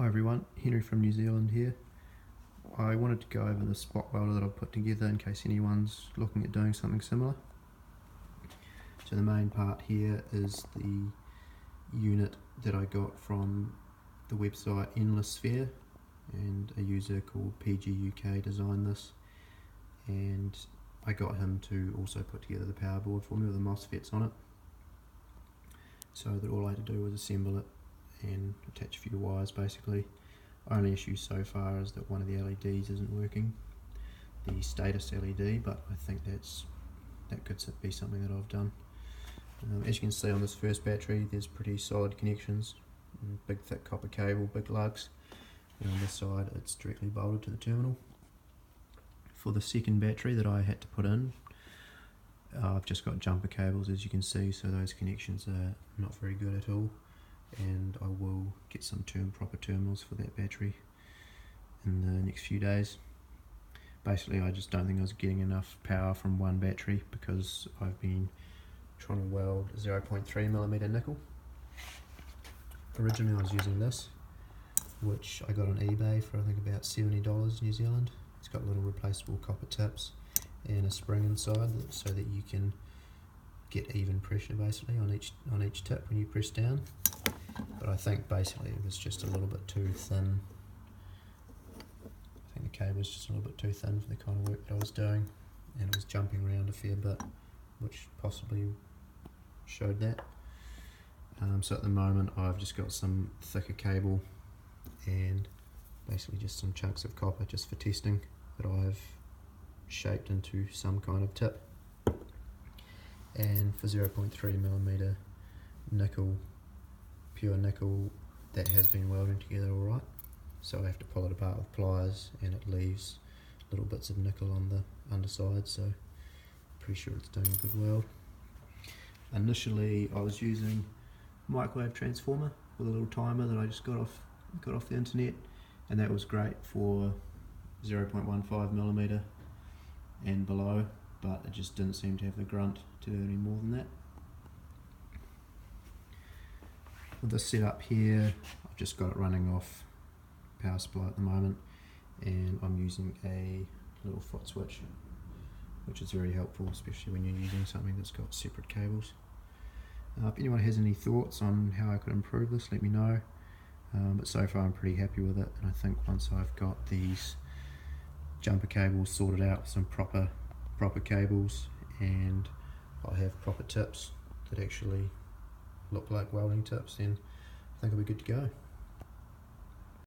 Hi everyone, Henry from New Zealand here. I wanted to go over the spot welder that I've put together in case anyone's looking at doing something similar. So the main part here is the unit that I got from the website Endless Sphere, and a user called pguk designed this, and I got him to also put together the power board for me with the MOSFETs on it, so that all I had to do was assemble it and attach a few wires basically. Only issue so far is that one of the LEDs isn't working, the status LED, but I think that could be something that I've done. As you can see on this first battery, there's pretty solid connections, big thick copper cable, big lugs, and on this side it's directly bolted to the terminal. For the second battery that I had to put in, I've just got jumper cables, as you can see, so those connections are not very good at all, and I will get some proper terminals for that battery in the next few days. Basically, I just don't think I was getting enough power from one battery because I've been trying to weld 0.3mm nickel. Originally I was using this, which I got on eBay for I think about $70 New Zealand. It's got little replaceable copper tips and a spring inside so that you can get even pressure basically on each tip when you press down. But I think basically it was just a little bit too thin. I think the cable was just a little bit too thin for the kind of work that I was doing, and it was jumping around a fair bit, which possibly showed that. So at the moment I've just got some thicker cable and basically just some chunks of copper just for testing that I've shaped into some kind of tip. And for 0.3mm nickel, pure nickel, that has been welding together alright. So I have to pull it apart with pliers and it leaves little bits of nickel on the underside, so pretty sure it's doing a good weld. Initially I was using a microwave transformer with a little timer that I just got off the internet, and that was great for 0.15mm and below, but it just didn't seem to have the grunt to do any more than that. With this setup here, I've just got it running off power supply at the moment, and I'm using a little foot switch, which is very helpful, especially when you're using something that's got separate cables. If anyone has any thoughts on how I could improve this, let me know. But so far I'm pretty happy with it, and I think once I've got these jumper cables sorted out with some proper cables, and I'll have proper tips that actually look like welding tips, then I think I'll be good to go.